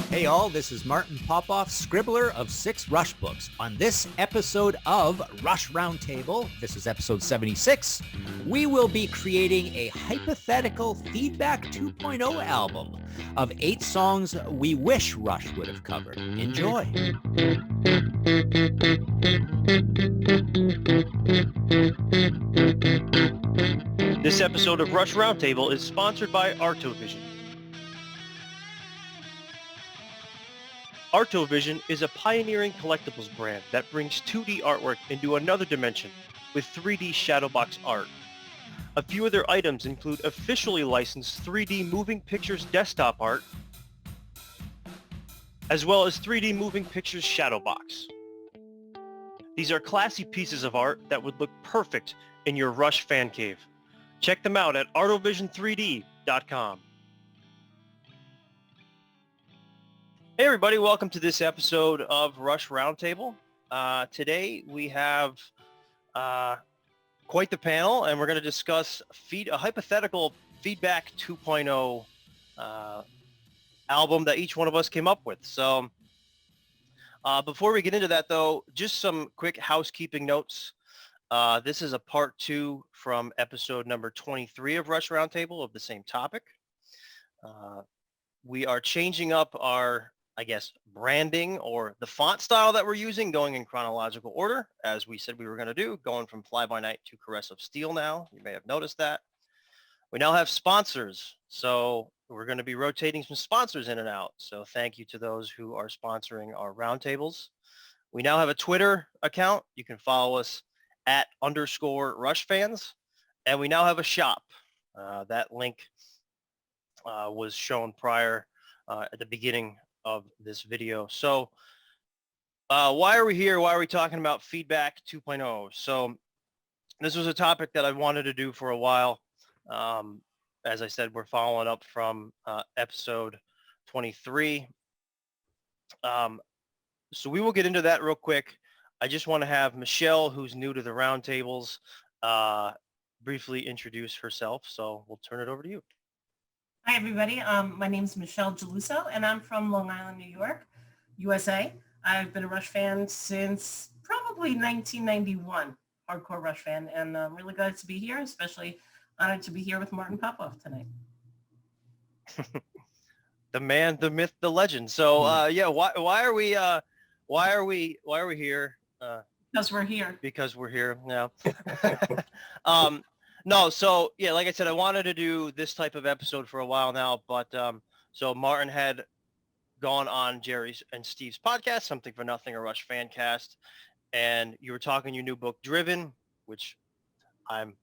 Hey all, this is Martin Popoff, scribbler of 6 Rush books. On this episode of Rush Roundtable, this is episode 76, we will be creating a hypothetical Feedback 2.0 album of 8 songs we wish Rush would have covered. Enjoy. This episode of Rush Roundtable is sponsored by Artovision. Artovision is a pioneering collectibles brand that brings 2D artwork into another dimension with 3D shadowbox art. A few of their items include officially licensed 3D moving pictures desktop art, as well as 3D moving pictures shadowbox. These are classy pieces of art that would look perfect in your Rush fan cave. Check them out at artovision3d.com. Hey everybody, welcome to this episode of Rush Roundtable. Today we have quite the panel, and we're going to discuss a hypothetical Feedback 2.0 album that each one of us came up with. So before we get into that though, just some quick housekeeping notes. This is a part 2 from episode number 23 of Rush Roundtable of the same topic. We are changing up our branding or the font style that we're using, going in chronological order, as we said we were going to do, going from Fly By Night to Caress of Steel now. You may have noticed that. We now have sponsors, so we're going to be rotating some sponsors in and out. So thank you to those who are sponsoring our roundtables. We now have a Twitter account. You can follow us at _RushFans. And we now have a shop. That link was shown prior at the beginning of this video. So why are we here? Why are we talking about Feedback 2.0? So this was a topic that I wanted to do for a while. As I said, we're following up from episode 23. So we will get into that real quick. I just want to have Michelle, who's new to the roundtables, briefly introduce herself. So we'll turn it over to you. Hi, everybody. My name is Michelle Geluso, and I'm from Long Island, New York, USA. I've been a Rush fan since probably 1991, hardcore Rush fan, and I'm really glad to be here, especially honored to be here with Martin Popoff tonight. The man, the myth, the legend. So why are we here? Because we're here. Because we're here now. No, so yeah, like I said, I wanted to do this type of episode for a while now, but so Martin had gone on Jerry's and Steve's podcast, Something for Nothing, a Rush fan cast, and you were talking your new book, Driven, which I'm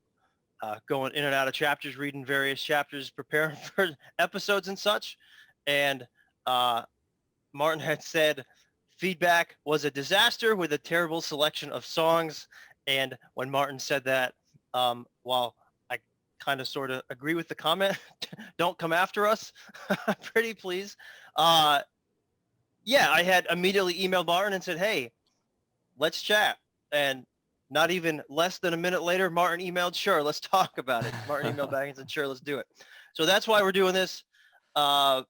going in and out of chapters, reading various chapters, preparing for episodes and such, and Martin had said Feedback was a disaster with a terrible selection of songs, and when Martin said that, while I kind of sort of agree with the comment, don't come after us, pretty please. I had immediately emailed Martin and said, hey, let's chat. And not even less than a minute later, Martin emailed, sure, let's talk about it. Martin emailed back and said, sure, let's do it. So that's why we're doing this. We're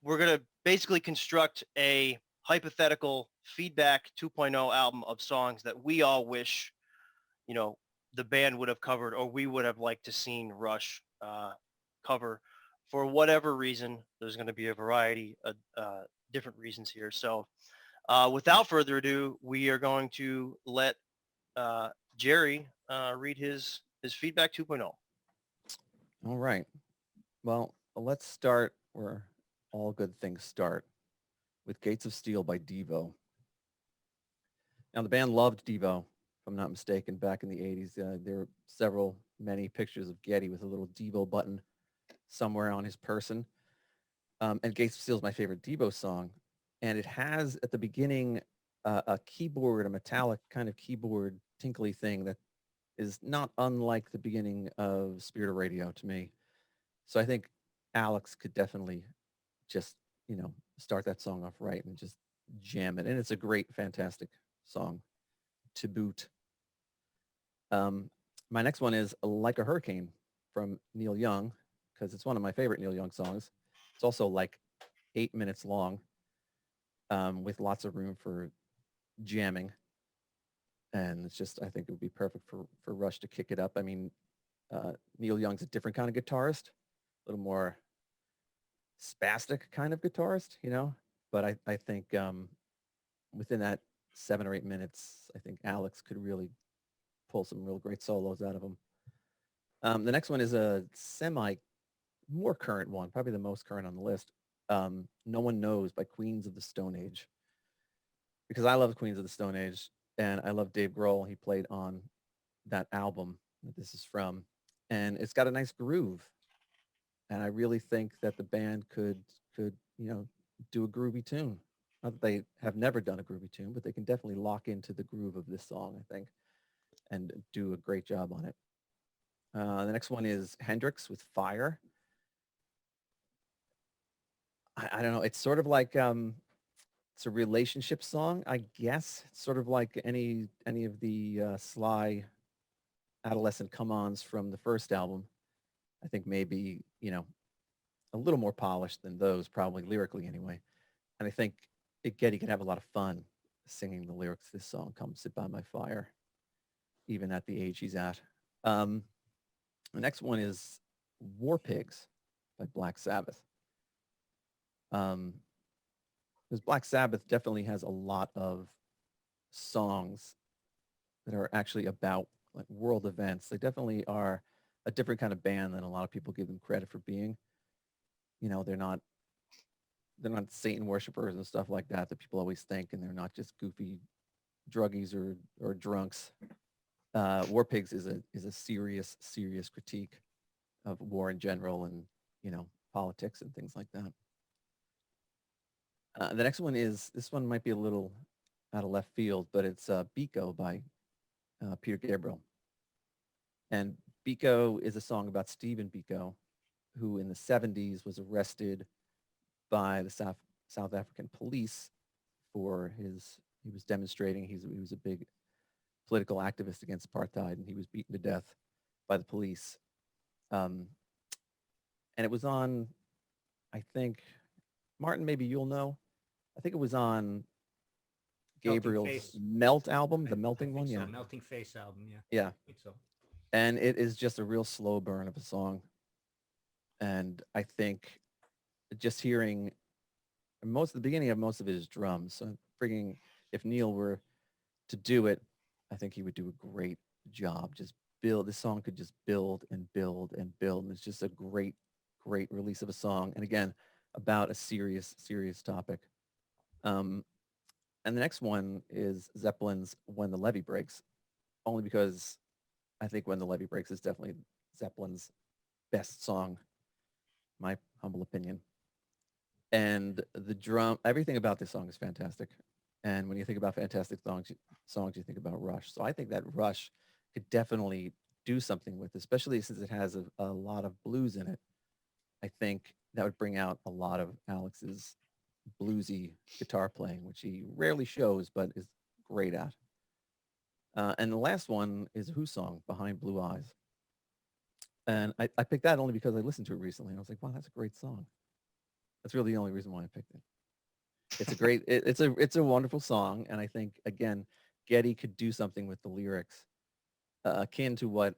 going to basically construct a hypothetical Feedback 2.0 album of songs that we all wish, the band would have covered, or we would have liked to seen Rush cover for whatever reason. There's going to be a variety of different reasons here. So without further ado, we are going to let Jerry read his Feedback 2.0. All right. Well, let's start where all good things start, with Gates of Steel by Devo. Now, the band loved Devo, if I'm not mistaken, back in the 80s. There were many pictures of Getty with a little Devo button somewhere on his person. And Gates of Steel is my favorite Devo song. And it has at the beginning a keyboard, a metallic kind of keyboard tinkly thing that is not unlike the beginning of Spirit of Radio to me. So I think Alex could definitely just, start that song off right and just jam it. And it's a great, fantastic song to boot. My next one is Like a Hurricane from Neil Young, because it's one of my favorite Neil Young songs. It's also like 8 minutes long, with lots of room for jamming. And it's just, I think it would be perfect for Rush to kick it up. I mean, Neil Young's a different kind of guitarist, a little more spastic kind of guitarist, but I think within that 7 or 8 minutes, I think Alex could really pull some real great solos out of him. The next one is a more current one, probably the most current on the list. No One Knows by Queens of the Stone Age. Because I love Queens of the Stone Age, and I love Dave Grohl. He played on that album that this is from, and it's got a nice groove. And I really think that the band could do a groovy tune. Not that they have never done a groovy tune, but they can definitely lock into the groove of this song, I think, and do a great job on it. The next one is Hendrix with Fire. I don't know. It's sort of like it's a relationship song, I guess. It's sort of like any of the Sly adolescent come-ons from the first album. I think maybe, a little more polished than those, probably lyrically anyway. And I think Geddy could have a lot of fun singing the lyrics to this song, Come Sit By My Fire, even at the age he's at. The next one is War Pigs by Black Sabbath. Because Black Sabbath definitely has a lot of songs that are actually about like world events. They definitely are a different kind of band than a lot of people give them credit for being. They're not Satan worshipers and stuff like that people always think, and they're not just goofy druggies or drunks. War Pigs is a serious critique of war in general and politics and things like that. The next one this one might be a little out of left field, but it's Biko by Peter Gabriel. And Biko is a song about Stephen Biko, who in the 70s was arrested by the South African police for he was demonstrating. He was a big political activist against apartheid, and he was beaten to death by the police. And it was on, I think, Martin, maybe you'll know. I think it was on Gabriel's Melt album, the Melting one. Yeah. Melting Face album. Yeah. Yeah. I think so. And it is just a real slow burn of a song. And I think just hearing the beginning of most of it is drums. So if Neil were to do it, I think he would do a great job. This song could just build and build and build. And it's just a great release of a song. And again, about a serious topic. And the next one is Zeppelin's When the Levee Breaks, only because I think When the Levee Breaks is definitely Zeppelin's best song, my humble opinion. And everything about this song is fantastic. And when you think about fantastic songs, you think about Rush. So I think that Rush could definitely do something with it, especially since it has a lot of blues in it. I think that would bring out a lot of Alex's bluesy guitar playing, which he rarely shows, but is great at. And the last one is a Who song, Behind Blue Eyes. And I picked that only because I listened to it recently. And I was like, wow, that's a great song. That's really the only reason why I picked it. It's a great, it's a wonderful song. And I think, again, Geddy could do something with the lyrics akin to what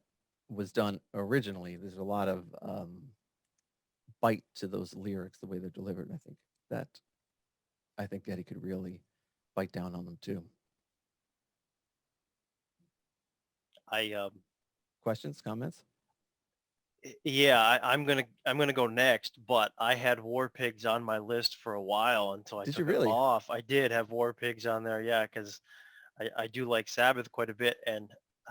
was done originally. There's a lot of bite to those lyrics, the way they're delivered. I think Geddy could really bite down on them too. Questions, comments? Yeah, I'm gonna go next, but I had War Pigs on my list for a while until I Did took you really? it off. I did have War Pigs on there, yeah, because I do like Sabbath quite a bit, and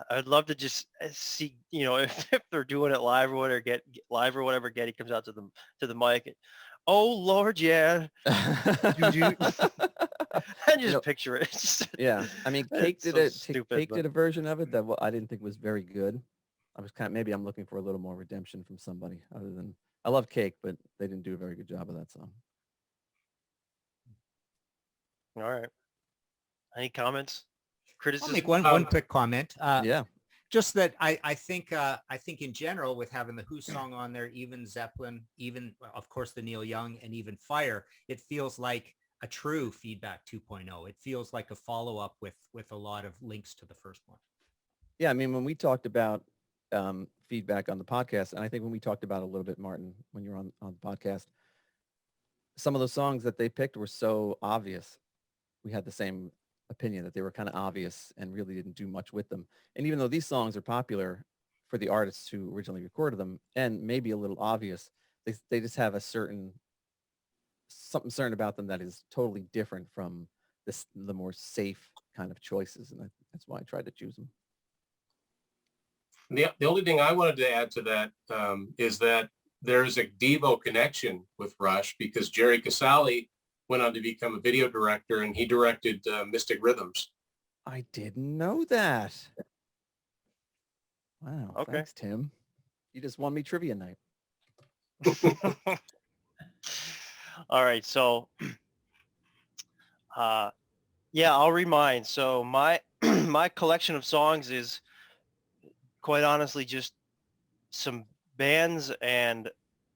I'd love to just see, if they're doing it live or whatever, get live or whatever. Getty comes out to the mic. And, oh Lord, yeah. I just picture it. Yeah, I mean, Cake did a version of it that I didn't think was very good. I was maybe I'm looking for a little more redemption from somebody other than, I love Cake, but they didn't do a very good job of that song. All right. Any comments? Criticism? I'll make one quick comment. Yeah. Just that I think in general, with having the Who song on there, even Zeppelin, even of course the Neil Young, and even Fire, it feels like a true Feedback 2.0. It feels like a follow-up with a lot of links to the first one. Yeah, I mean, when we talked about feedback on the podcast, and I think when we talked about it a little bit, Martin, when you were on the podcast, some of those songs that they picked were so obvious. We had the same opinion that they were kind of obvious and really didn't do much with them. And even though these songs are popular for the artists who originally recorded them and maybe a little obvious, they just have something certain about them that is totally different from the more safe kind of choices. And that's why I tried to choose them. The only thing I wanted to add to that is that there's a Devo connection with Rush because Jerry Casale went on to become a video director, and he directed Mystic Rhythms. I didn't know that. Wow. Okay. Thanks, Tim. You just won me trivia night. All right. So, yeah, I'll read mine. So my my collection of songs is quite honestly just some bands and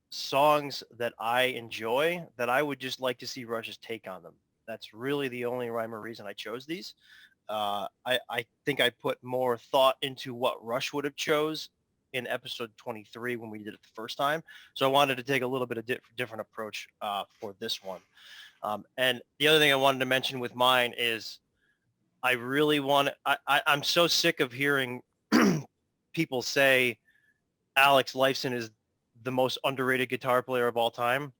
songs that I enjoy that I would just like to see Rush's take on them. That's really the only rhyme or reason I chose these. I think I put more thought into what Rush would have chose in episode 23 when we did it the first time. So I wanted to take a little bit of different approach for this one. And the other thing I wanted to mention with mine is I really I'm so sick of hearing people say Alex Lifeson is the most underrated guitar player of all time.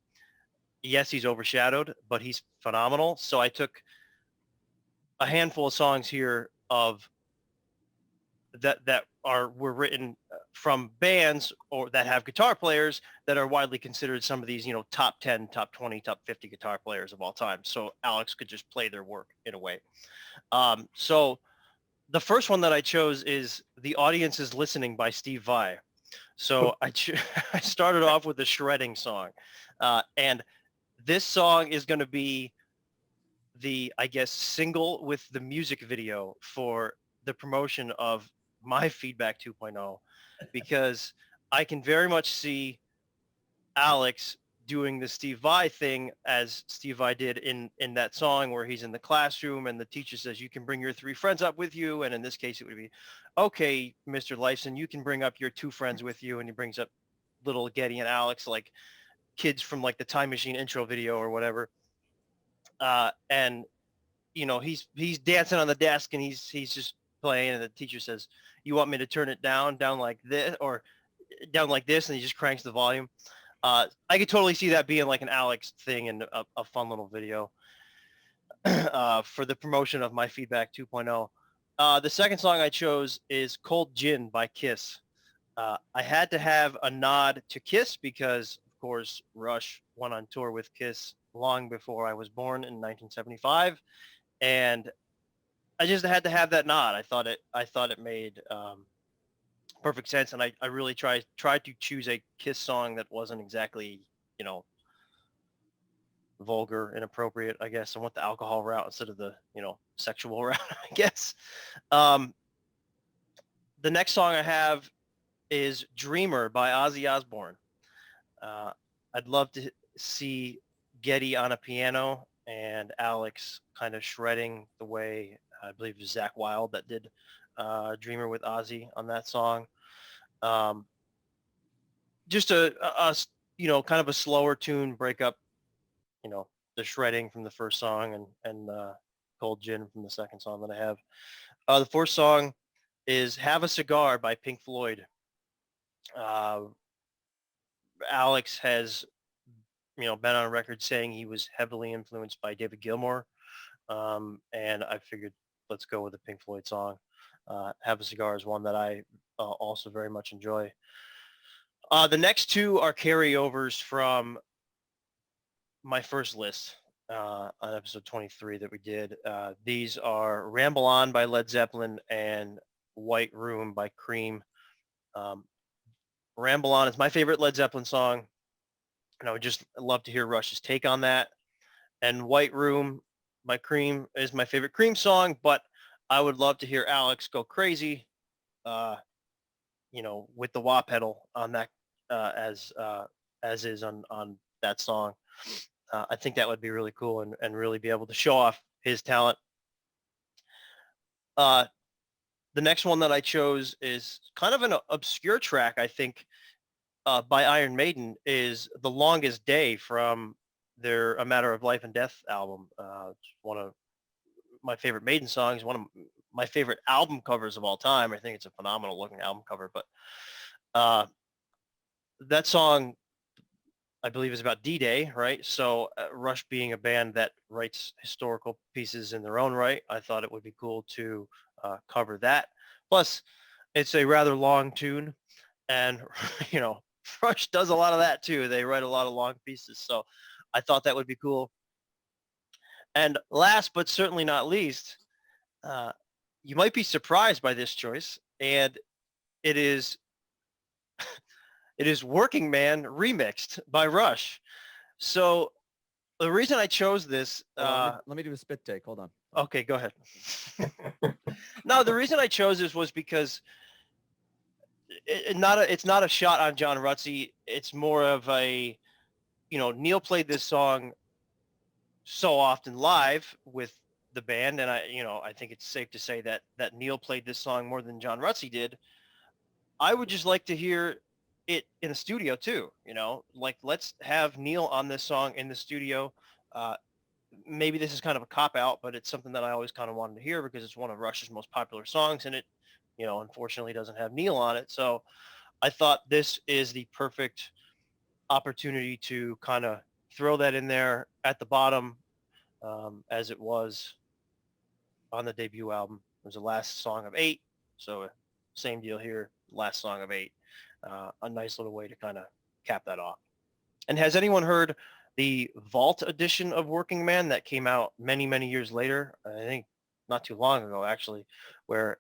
Yes, he's overshadowed, but he's phenomenal. So I took a handful of songs here of that were written from bands or that have guitar players that are widely considered some of these, top 10, top 20, top 50 guitar players of all time. So Alex could just play their work in a way. So the first one that I chose is The Audience Is Listening by Steve Vai. So I started off with the shredding song. And this song is going to be the, I guess, single with the music video for the promotion of my Feedback 2.0, because I can very much see Alex doing the Steve Vai thing as Steve Vai did in that song where he's in the classroom and the teacher says, you can bring your 3 friends up with you. And in this case, it would be, okay, Mr. Lifeson, you can bring up your 2 friends with you. And he brings up little Getty and Alex, like kids from like the Time Machine intro video or whatever. And, he's dancing on the desk and he's just playing. And the teacher says, you want me to turn it down like this or down like this? And he just cranks the volume. I could totally see that being like an Alex thing and a fun little video for the promotion of my Feedback 2.0. The second song I chose is Cold Gin by Kiss. I had to have a nod to Kiss because, of course, Rush went on tour with Kiss long before I was born in 1975. And I just had to have that nod. I thought it made perfect sense, and I really tried to choose a Kiss song that wasn't exactly, vulgar, inappropriate, I guess. I went the alcohol route instead of the, sexual route, I guess. The next song I have is Dreamer by Ozzy Osbourne. I'd love to see Getty on a piano and Alex kind of shredding the way I believe it was Zakk Wylde that did Dreamer with Ozzy on that song. Just a kind of a slower tune, break up, the shredding from the first song and Cold Gin from the second song that I have. The fourth song is Have a Cigar by Pink Floyd. Alex has, been on record saying he was heavily influenced by David Gilmour. And I figured let's go with a Pink Floyd song. Have a Cigar is one that I also very much enjoy. The next 2 are carryovers from my first list on episode 23 that we did. These are Ramble On by Led Zeppelin and White Room by Cream. Ramble On is my favorite Led Zeppelin song, and I would just love to hear Rush's take on that. And White Room by Cream is my favorite Cream song, but I would love to hear Alex go crazy with the wah pedal on that as is on that song. I think that would be really cool and really be able to show off his talent. The next one that I chose is kind of an obscure track, I think, by Iron Maiden, is The Longest Day from their A Matter of Life and Death album. It's one of my favorite Maiden songs, one of my favorite album covers of all time. I think it's a phenomenal looking album cover, but that song, I believe, is about D-Day, right? So Rush being a band that writes historical pieces in their own right, I thought it would be cool to cover that. Plus, it's a rather long tune, and Rush does a lot of that too. They write a lot of long pieces, so I thought that would be cool. And last but certainly not least, you might be surprised by this choice, and it is Working Man remixed by Rush. So the reason I chose this... let me do a spit take. Hold on. Okay, go ahead. No, the reason I chose this was because it's not a shot on John Rutsey. It's more of a, Neil played this song so often live with the band, and I think it's safe to say that Neil played this song more than John Rutsey did. I would just like to hear it in the studio too, like let's have Neil on this song in the studio. Maybe this is kind of a cop out, but it's something that I always kind of wanted to hear because it's one of Rush's most popular songs, and it, unfortunately doesn't have Neil on it. So I thought this is the perfect opportunity to kind of throw that in there at the bottom, as it was on the debut album. It was the last song of 8. So same deal here, last song of 8. A nice little way to kind of cap that off. And has anyone heard the Vault edition of Working Man that came out many, many years later? I think not too long ago, actually, where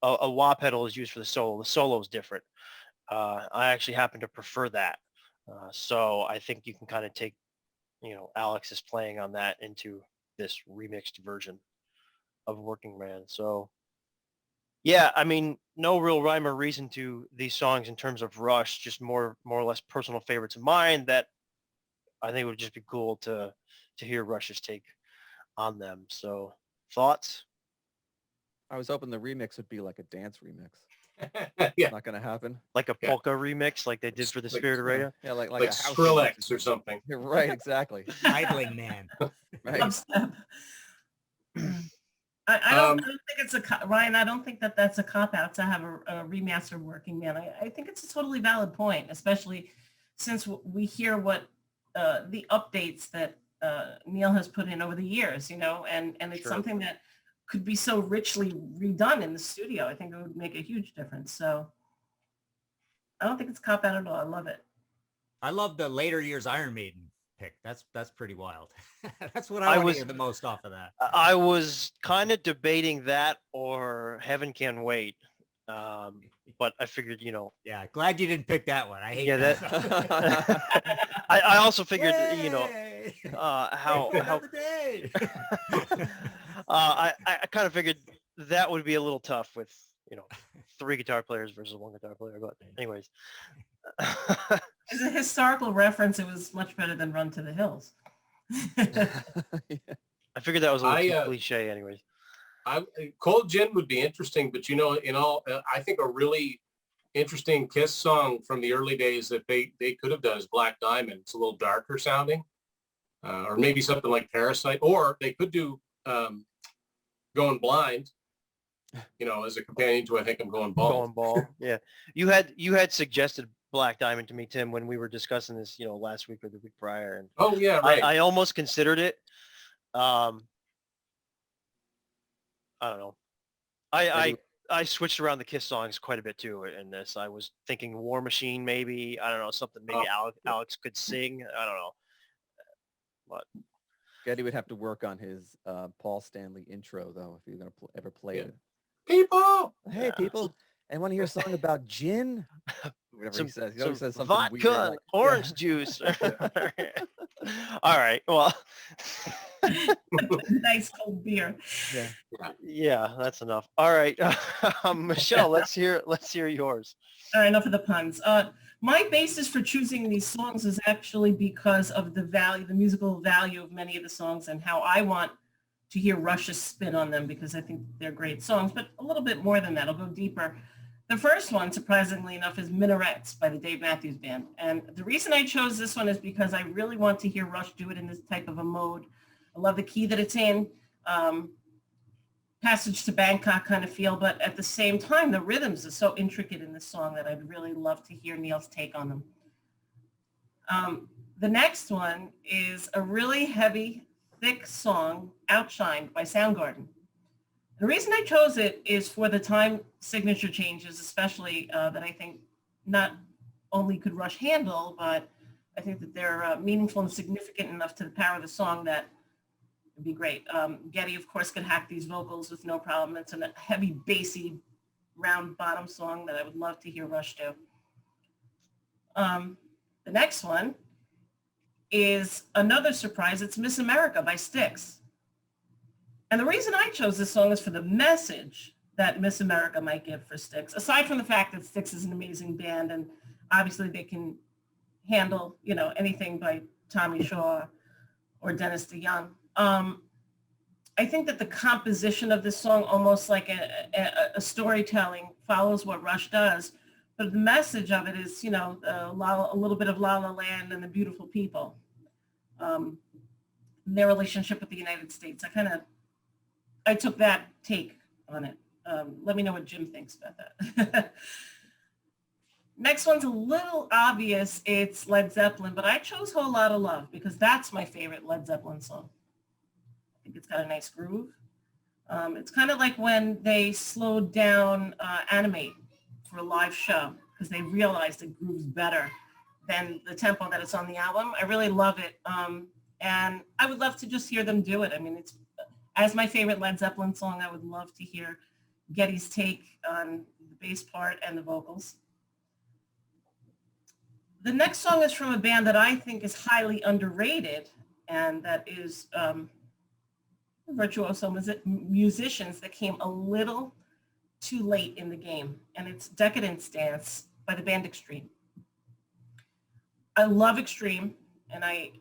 a wah pedal is used for the solo. The solo is different. I actually happen to prefer that. So I think you can kind of take, Alex's playing on that into this remixed version of Working Man. So yeah, I mean, no real rhyme or reason to these songs in terms of Rush, just more or less personal favorites of mine that I think it would just be cool to hear Rush's take on them. So thoughts? I was hoping the remix would be like a dance remix. Yeah, Not going to happen. Like a polka remix like they did for the Spirit of Radio? Yeah, like like a house Skrillex remix. or something. You're right, exactly. Idling Man. Right. Dubstep. I don't think it's Ryan. I don't think that's a cop out to have a remastered Working Man. I think it's a totally valid point, especially since we hear what the updates that Neil has put in over the years, and it's Sure. something that could be so richly redone in the studio. I think it would make a huge difference. So I don't think it's cop out at all. I love it. I love the later years Iron Maiden pick. That's pretty wild. That's what I want to hear the most off of that. I was kind of debating that or Heaven Can Wait. But I figured, Yeah, glad you didn't pick that one. I hate that. I also figured, Yay! how Another day. I kind of figured that would be a little tough with, 3 guitar players versus 1 guitar player. But anyways. As a historical reference, it was much better than Run to the Hills. I figured that was a little too cliche anyways. Cold Gin would be interesting, but I think a really interesting Kiss song from the early days that they could have done is Black Diamond. It's a little darker sounding, or maybe something like Parasite, or they could do Going Blind, as a companion to I Think I'm Going Bald. Going Bald, yeah. You had suggested Black Diamond to me, Tim, when we were discussing this, last week or the week prior, and oh yeah, right. I almost considered it. I don't know. I switched around the Kiss songs quite a bit too in this. I was thinking War Machine, maybe. I don't know, something maybe Alex could sing. I don't know. But Getty would have to work on his Paul Stanley intro, though, if you're going to ever play it. People! Hey, people. And want to hear a song about gin? Whatever he says. He always says something vodka, weird. orange juice. All right. Well, Nice cold beer. Yeah. Yeah, that's enough. All right, Michelle, let's hear yours. All right, enough of the puns. My basis for choosing these songs is actually because of the musical value of many of the songs and how I want to hear Rush's spin on them because I think they're great songs, but a little bit more than that. I'll go deeper. The first one, surprisingly enough, is Minarets by the Dave Matthews Band. And the reason I chose this one is because I really want to hear Rush do it in this type of a mode. I love the key that it's in. Passage to Bangkok kind of feel, but at the same time, the rhythms are so intricate in this song that I'd really love to hear Neil's take on them. The next one is a really heavy, thick song, Outshined by Soundgarden. The reason I chose it is for the time signature changes, especially that I think not only could Rush handle, but I think that they're meaningful and significant enough to the power of the song that it'd be great. Getty, of course, could hack these vocals with no problem. It's a heavy, bassy, round bottom song that I would love to hear Rush do. The next one is another surprise. It's Miss America by Styx. And the reason I chose this song is for the message that Miss America might give for Styx, aside from the fact that Styx is an amazing band and obviously they can handle, anything by Tommy Shaw or Dennis DeYoung. I think that the composition of this song, almost like a storytelling, follows what Rush does. But the message of it is, a little bit of La La Land and the beautiful people. Their relationship with the United States. I took that take on it. Let me know what Jim thinks about that. Next one's a little obvious. It's Led Zeppelin, but I chose Whole Lotta Love because that's my favorite Led Zeppelin song. I think it's got a nice groove. It's kind of like when they slowed down Animate for a live show because they realized it grooves better than the tempo that it's on the album. I really love it. And I would love to just hear them do it. I mean, it's as my favorite Led Zeppelin song, I would love to hear Getty's take on the bass part and the vocals. The next song is from a band that I think is highly underrated, and that is virtuoso musicians that came a little too late in the game, and it's Decadence Dance by the band Extreme. I love Extreme, and I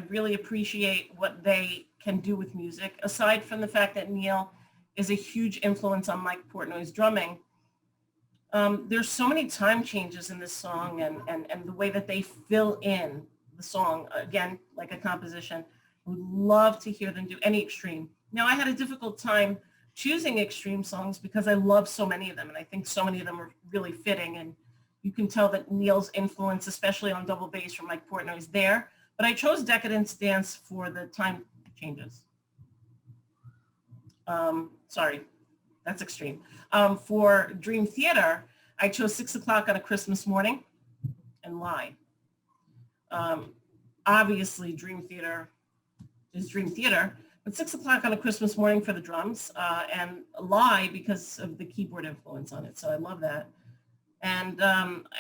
really appreciate what they can do with music. Aside from the fact that Neil is a huge influence on Mike Portnoy's drumming, there's so many time changes in this song and the way that they fill in the song, again, like a composition. I would love to hear them do any Extreme. Now, I had a difficult time choosing Extreme songs because I love so many of them, and I think so many of them are really fitting, and you can tell that Neil's influence, especially on double bass from Mike Portnoy, is there. But I chose Decadence Dance for the time changes. Sorry, that's Extreme. For Dream Theater, I chose 6 o'clock on a Christmas morning and Lie. Obviously, Dream Theater is Dream Theater, but 6 o'clock on a Christmas morning for the drums and Lie because of the keyboard influence on it. So I love that. And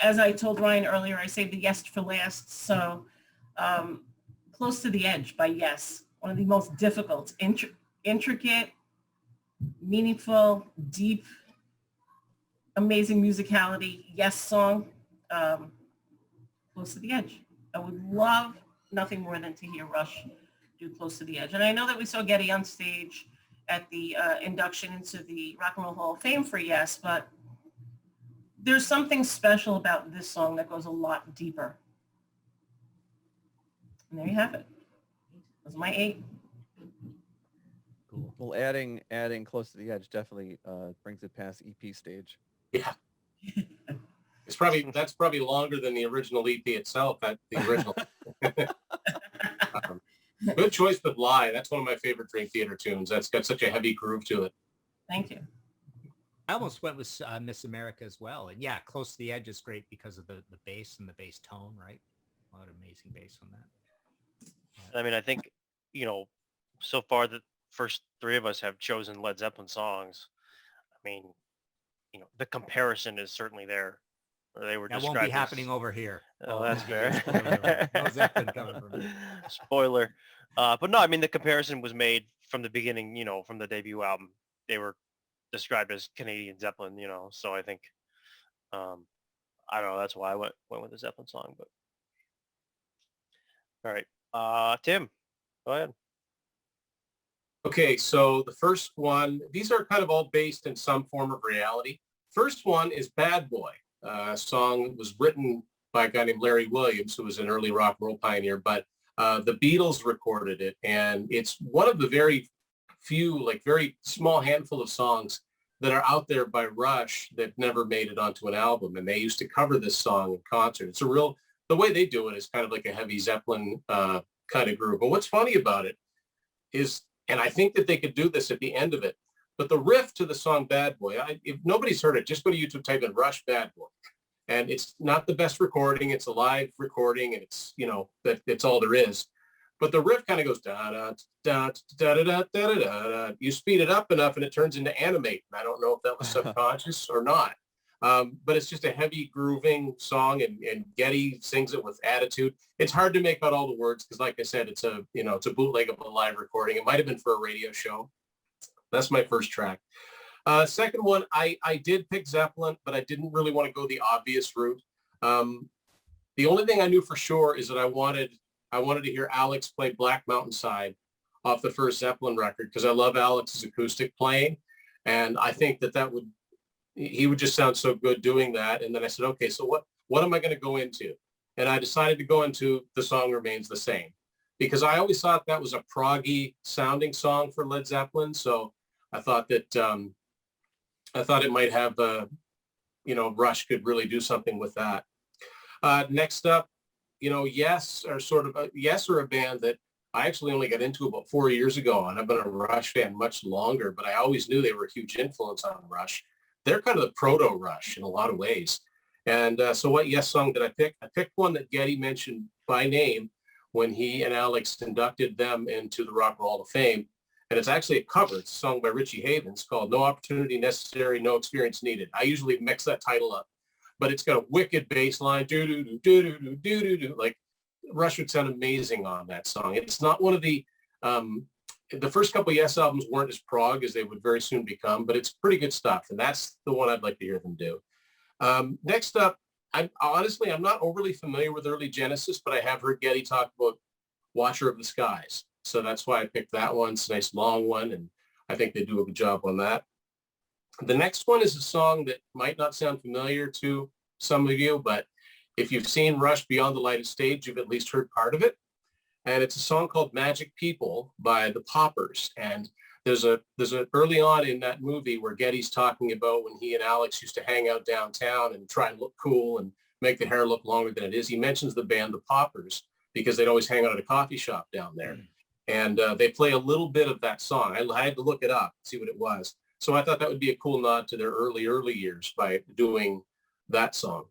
as I told Ryan earlier, I saved the Yes for last. So Close to the Edge by Yes, one of the most difficult, intricate, meaningful, deep, amazing musicality Yes song, Close to the Edge. I would love nothing more than to hear Rush do Close to the Edge. And I know that we saw Getty on stage at the induction into the Rock and Roll Hall of Fame for Yes, but there's something special about this song that goes a lot deeper. And there you have it. Those are my 8. Cool. Well, adding Close to the Edge definitely brings it past EP stage. Yeah. That's probably longer than the original EP itself. The original. Good choice with Lie. That's one of my favorite Dream Theater tunes. That's got such a heavy groove to it. Thank you. I almost went with Miss America as well. And yeah, Close to the Edge is great because of the bass and the bass tone, right? A lot of amazing bass on that. I mean, I think, so far the first 3 of us have chosen Led Zeppelin songs. I mean, the comparison is certainly there. Or they were That described won't be as- happening over here. Oh, that's fair. Spoiler. No Zeppelin coming from me. Spoiler. But no, I mean, the comparison was made from the beginning, from the debut album. They were described as Canadian Zeppelin, so I think, I don't know, that's why I went with the Zeppelin song. But all right, Tim, go ahead. Okay, so the first one, these are kind of all based in some form of reality. First one is Bad Boy, a song that was written by a guy named Larry Williams, who was an early rock and roll pioneer, but the Beatles recorded it. And it's one of the very few, like very small handful of songs that are out there by Rush that never made it onto an album. And they used to cover this song in concert. It's the way they do it is kind of like a heavy Zeppelin kind of groove. But what's funny about it is, and I think that they could do this at the end of it, but the riff to the song Bad Boy, if nobody's heard it, just go to YouTube, type in Rush Bad Boy. And it's not the best recording. It's a live recording, and it's, it's all there is. But the riff kind of goes da da da da da da da da da. You speed it up enough and it turns into Animate. And I don't know if that was subconscious or not. But it's just a heavy grooving song, and Geddy sings it with attitude. It's hard to make out all the words because, like I said, it's a bootleg of a live recording. It might have been for a radio show. That's my first track. Second one, I did pick Zeppelin, but I didn't really want to go the obvious route. The only thing I knew for sure is that I wanted to hear Alex play Black Mountainside off the first Zeppelin record because I love Alex's acoustic playing, and I think he would just sound so good doing that. And then I said, okay, so what am I going to go into? And I decided to go into The Song Remains the Same because I always thought that was a proggy sounding song for Led Zeppelin. So I thought that it might have Rush could really do something with that. Next up, Yes are a band that I actually only got into about 4 years ago, and I've been a Rush fan much longer, but I always knew they were a huge influence on Rush. They're kind of the proto-Rush in a lot of ways. And so what Yes song did I pick? I picked one that Geddy mentioned by name when he and Alex inducted them into the Rock and Roll Hall of Fame. And it's actually a cover. It's a song by Richie Havens called No Opportunity Necessary, No Experience Needed. I usually mix that title up, but it's got a wicked bass line, do-do-do-do-do-do-do-do. Like, Rush would sound amazing on that song. It's not one of the first couple of Yes albums weren't as prog as they would very soon become, but it's pretty good stuff. And that's the one I'd like to hear them do. Next up, I'm not overly familiar with early Genesis, but I have heard Geddy talk about Watcher of the Skies. So that's why I picked that one. It's a nice long one, and I think they do a good job on that. The next one is a song that might not sound familiar to some of you, but if you've seen Rush Beyond the Lighted Stage, you've at least heard part of it. And it's a song called Magic People by the Poppers. And there's a early on in that movie where Geddy's talking about when he and Alex used to hang out downtown and try and look cool and make the hair look longer than it is. He mentions the band The Poppers because they'd always hang out at a coffee shop down there. And they play a little bit of that song. I had to look it up, see what it was. So I thought that would be a cool nod to their early years by doing that song.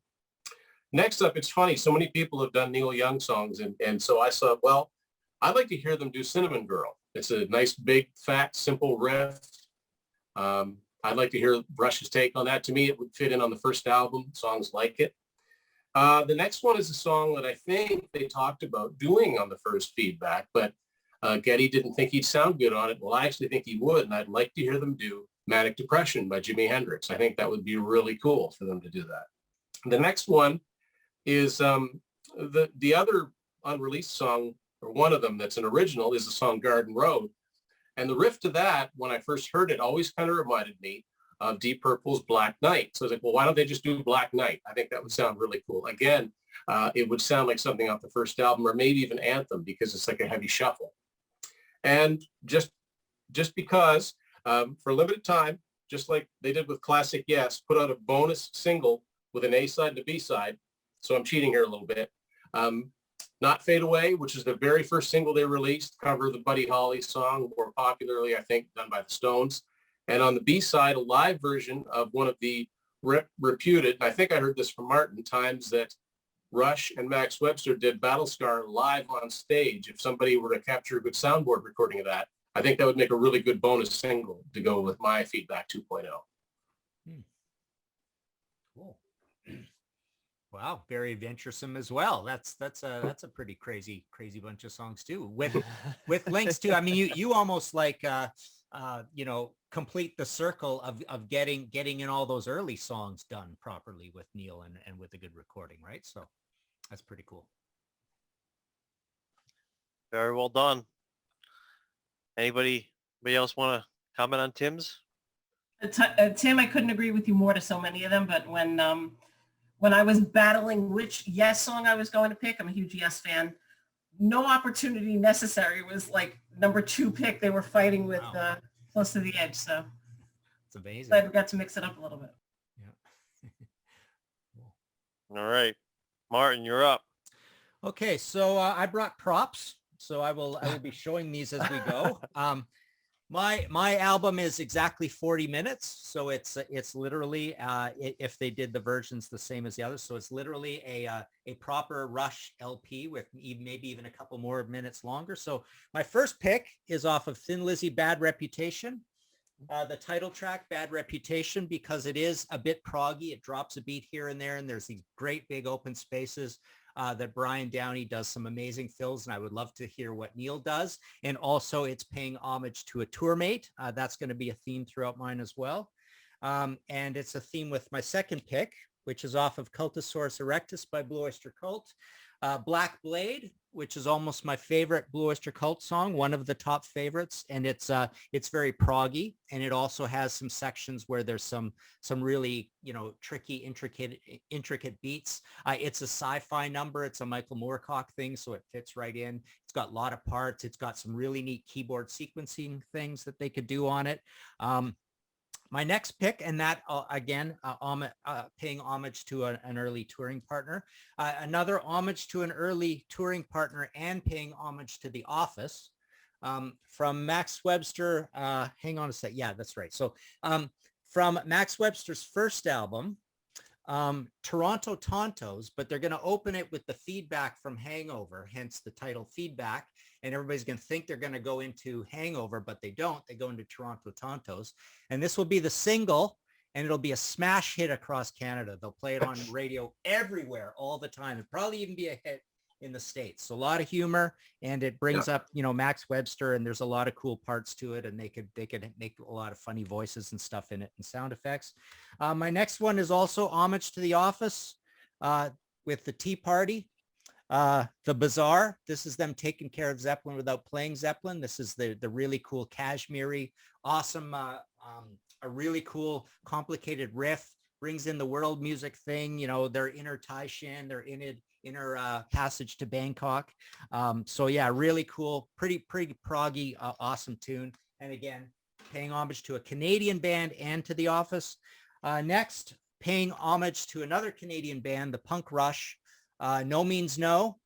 Next up, it's funny. So many people have done Neil Young songs. And so I thought, well, I'd like to hear them do Cinnamon Girl. It's a nice, big, fat, simple riff. I'd like to hear Rush's take on that. To me, it would fit in on the first album, songs like it. The next one is a song that I think they talked about doing on the first Feedback, but Geddy didn't think he'd sound good on it. Well, I actually think he would, and I'd like to hear them do Manic Depression by Jimi Hendrix. I think that would be really cool for them to do that. The next one is the other unreleased song, or one of them that's an original, is the song Garden Road. And the riff to that, when I first heard it, always kind of reminded me of Deep Purple's Black Knight. So I was like, well, why don't they just do Black Knight? I think that would sound really cool. Again, it would sound like something off the first album, or maybe even Anthem, because it's like a heavy shuffle. And just because, for a limited time, just like they did with Classic Yes, put out a bonus single with an A-side and a B-side. So I'm cheating here a little bit. Not Fade Away, which is the very first single they released, cover the Buddy Holly song, more popularly, I think, done by the Stones. And on the B-side, a live version of one of the reputed, and I think I heard this from Martin, times that Rush and Max Webster did Battlescar live on stage. If somebody were to capture a good soundboard recording of that, I think that would make a really good bonus single to go with my Feedback 2.0. Cool. Wow, very adventuresome as well. That's a pretty crazy bunch of songs too, with links to. I mean, you almost like complete the circle of getting in all those early songs done properly with Neil and with a good recording, right? So that's pretty cool. Very well done. Anybody else want to comment on Tim's? Tim, I couldn't agree with you more to so many of them, but when I was battling which Yes song I was going to pick, I'm a huge Yes fan. No Opportunity Necessary was like number 2 pick. They were fighting with Close to the Edge, so it's amazing. Glad we got to mix it up a little bit. Yeah. Cool. All right, Martin, you're up. Okay, so I brought props, so I will be showing these as we go. My album is exactly 40 minutes, so it's literally if they did the versions the same as the others, so it's literally a proper Rush LP with maybe even a couple more minutes longer. So my first pick is off of Thin Lizzy, Bad Reputation. The title track, Bad Reputation, because it is a bit proggy. It drops a beat here and there, and there's these great big open spaces that Brian Downey does some amazing fills, and I would love to hear what Neil does. And also it's paying homage to a tour mate. That's going to be a theme throughout mine as well. And it's a theme with my second pick, which is off of Cultosaurus Erectus by Blue Oyster Cult. Black Blade, which is almost my favorite Blue Oyster Cult song, one of the top favorites, and it's very proggy, and it also has some sections where there's some really tricky, intricate beats. It's a sci-fi number. It's a Michael Moorcock thing, so it fits right in. It's got a lot of parts. It's got some really neat keyboard sequencing things that they could do on it. My next pick, and that again, paying homage to an early touring partner, another homage to an early touring partner and paying homage to The Office, from Max Webster. Hang on a sec. Yeah, that's right. So from Max Webster's first album, Toronto Tontos, but they're going to open it with the feedback from Hangover, hence the title Feedback. And everybody's going to think they're going to go into Hangover, but they don't. They go into Toronto Tontos. And this will be the single, and it'll be a smash hit across Canada. They'll play it on radio everywhere all the time. It'll probably even be a hit in the States. So a lot of humor, and it brings up, Max Webster, and there's a lot of cool parts to it, and they could make a lot of funny voices and stuff in it and sound effects. My next one is also homage to The Office, with the Tea Party. The Bazaar, this is them taking care of Zeppelin without playing Zeppelin. This is the really cool Kashmiri, awesome, a really cool complicated riff, brings in the world music thing, their inner Tai Shan, their inner passage to Bangkok. So yeah, really cool, pretty proggy, awesome tune. And again, paying homage to a Canadian band and to The Office. Next, paying homage to another Canadian band, the punk Rush, No Means No,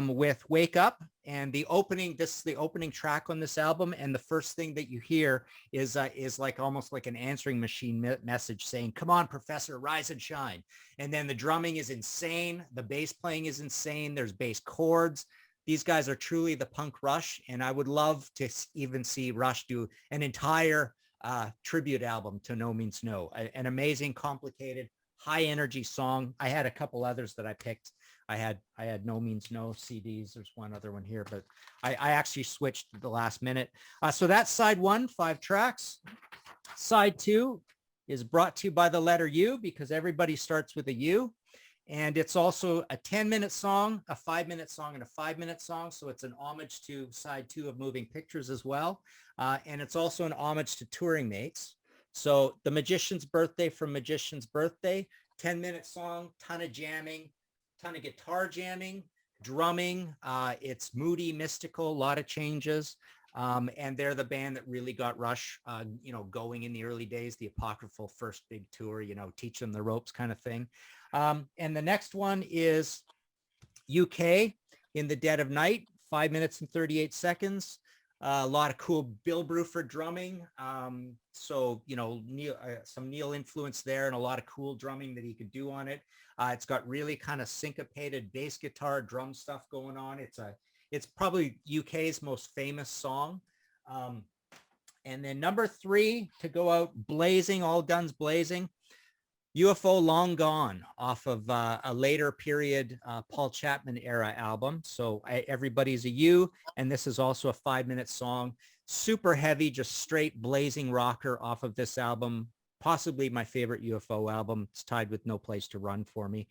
with Wake Up. And this is the opening track on this album, and the first thing that you hear is like almost like an answering machine message saying, "Come on, Professor, rise and shine." And then the drumming is insane, the bass playing is insane, there's bass chords. These guys are truly the punk Rush, and I would love to even see Rush do an entire tribute album to No Means No. An amazing, complicated, high energy song. I had a couple others that I picked. I had No Means No CDs. There's one other one here, but I actually switched at the last minute. So that's side 1, 5 tracks. Side 2 is brought to you by the letter U, because everybody starts with a U. And it's also a 10-minute song, a 5-minute song, and a 5-minute song. So it's an homage to side 2 of Moving Pictures as well. And it's also an homage to touring mates. So The Magician's Birthday from Magician's Birthday, 10-minute song, ton of jamming, ton of guitar jamming, drumming. It's moody, mystical, a lot of changes. And they're the band that really got Rush, going in the early days, the apocryphal first big tour, teach them the ropes kind of thing. And the next one is UK, In the Dead of Night, 5 minutes and 38 seconds. A lot of cool Bill Bruford drumming. So, Neil, some Neil influence there, and a lot of cool drumming that he could do on it. It's got really kind of syncopated bass guitar, drum stuff going on. It's probably UK's most famous song. And then number 3 to go out blazing, all guns blazing. UFO Long Gone off of a later period Paul Chapman era album. So Everybody's a You, and this is also a 5-minute song. Super heavy, just straight blazing rocker off of this album. Possibly my favorite UFO album. It's tied with No Place to Run for me.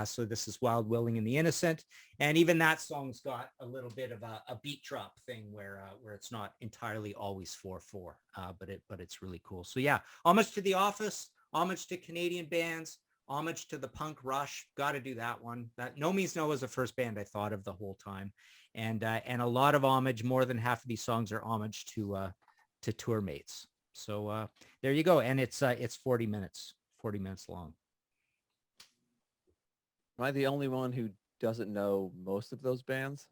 So this is Wild, Willing, and the Innocent. And even that song's got a little bit of a beat drop thing where it's not entirely always 4/4, but it's really cool. So yeah, homage to The Office, homage to Canadian bands, homage to the punk Rush. Got to do that one. That No Means No was the first band I thought of the whole time, and a lot of homage. More than half of these songs are homage to tour mates. So there you go, and it's 40 minutes long. Am I the only one who doesn't know most of those bands?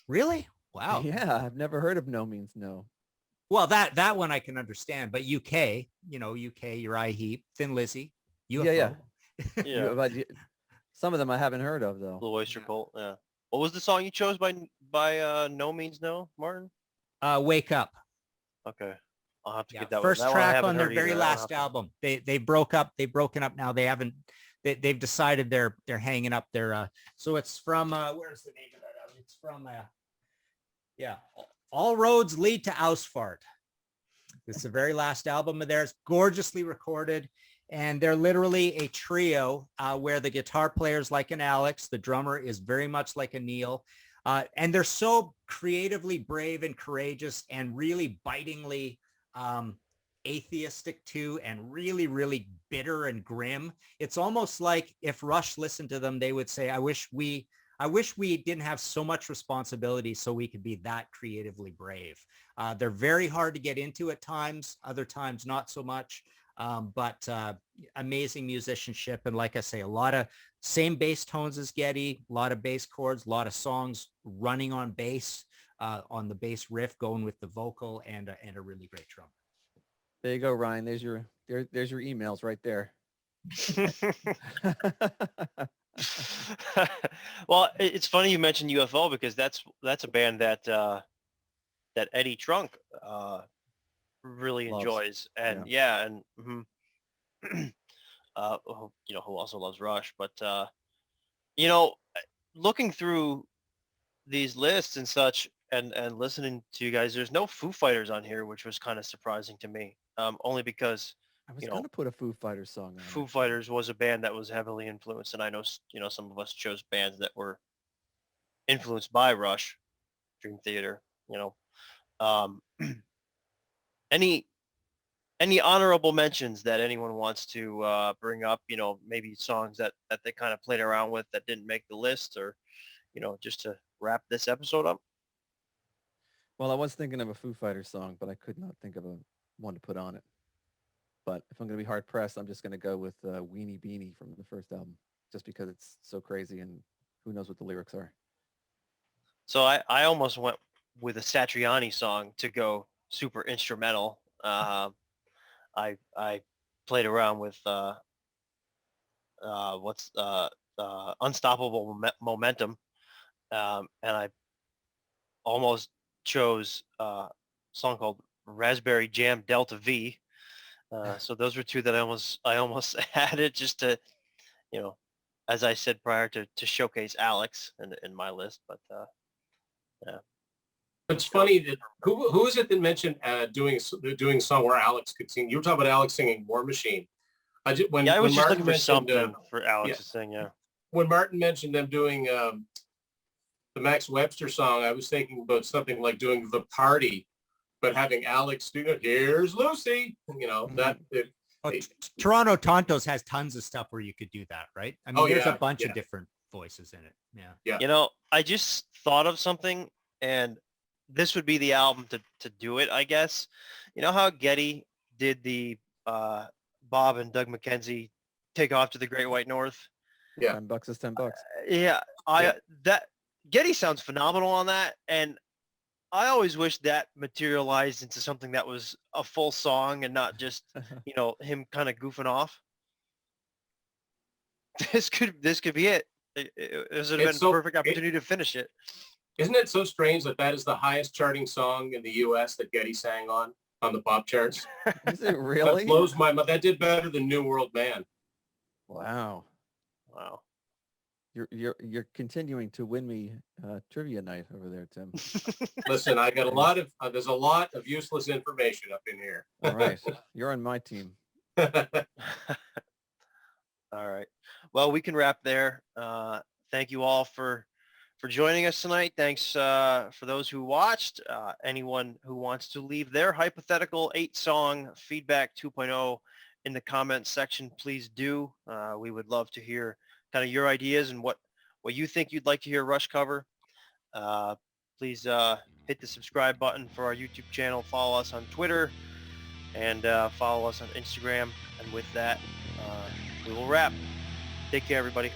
Really? Wow. Yeah, I've never heard of No Means No. Well, that one I can understand, but UK, Uriah Heep, Thin Lizzy, UFO. Yeah. But some of them I haven't heard of though. Blue Oyster Cult. Yeah. What was the song you chose by No Means No, Martin? Wake Up. Okay. I'll have to get that first one. track on their very last album. They've broken up now. They've decided they're hanging up their so it's from where's the name of that album? It's from All Roads Lead to Ausfahrt. It's the very last album of theirs, gorgeously recorded, and they're literally a trio where the guitar player's like an Alex, the drummer is very much like a Neil, and they're so creatively brave and courageous and really bitingly atheistic too, and really, really bitter and grim. It's almost like if Rush listened to them, they would say, I wish we didn't have so much responsibility so we could be that creatively brave. They're very hard to get into at times, other times not so much, but amazing musicianship. And like I say, a lot of same bass tones as Geddy, a lot of bass chords, a lot of songs running on bass, on the bass riff, going with the vocal, and a really great drum. There you go, Ryan. There's your emails right there. Well, it's funny you mentioned UFO because that's a band that Eddie Trunk really Loves. enjoys, and who also loves Rush. But looking through these lists and such, and listening to you guys, there's no Foo Fighters on here, which was kind of surprising to me. Only because I was going to put a Foo Fighters song on. Foo Fighters was a band that was heavily influenced, and I know some of us chose bands that were influenced by Rush, Dream Theater. Any honorable mentions that anyone wants to bring up? Maybe songs that they kind of played around with that didn't make the list, or just to wrap this episode up. Well, I was thinking of a Foo Fighters song, but I could not think of one to put on it. But if I'm going to be hard pressed, I'm just going to go with Weenie Beanie from the first album, just because it's so crazy and who knows what the lyrics are. So I almost went with a Satriani song to go super instrumental. I played around with Unstoppable Momentum, and I almost chose a song called Raspberry Jam Delta V. So those were two that I almost added just to, as I said prior, to showcase Alex in my list. But yeah. It's funny that who is it that mentioned doing a song where Alex could sing? You were talking about Alex singing War Machine. I was just looking for something for Alex to sing. Yeah. When Martin mentioned them doing the Max Webster song, I was thinking about something like doing The Party, but having Alex do it. Here's Lucy. Toronto Tontos has tons of stuff where you could do that, right? I mean, there's a bunch of different voices in it. Yeah. I just thought of something, and this would be the album to do it, I guess. You know how Geddy did the Bob and Doug McKenzie Take Off to the Great White North? Yeah. $10 is $10. That Geddy sounds phenomenal on that, and I always wish that materialized into something that was a full song and not just him kind of goofing off. This could be it. This would have been a perfect opportunity to finish it. Isn't it so strange that is the highest charting song in the U.S. that Geddy sang on the pop charts? Is it really? That blows my mind. That did better than New World Man. Wow. Wow. You're continuing to win me trivia night over there, Tim. Listen, I got there's a lot of useless information up in here. All right. You're on my team. All right. Well, we can wrap there. Thank you all for joining us tonight. Thanks for those who watched. Anyone who wants to leave their hypothetical 8-song feedback 2.0 in the comments section, please do. We would love to hear kind of your ideas and what you think you'd like to hear Rush cover. Please hit the subscribe button for our YouTube channel. Follow us on Twitter and follow us on Instagram. And with that, we will wrap. Take care, everybody.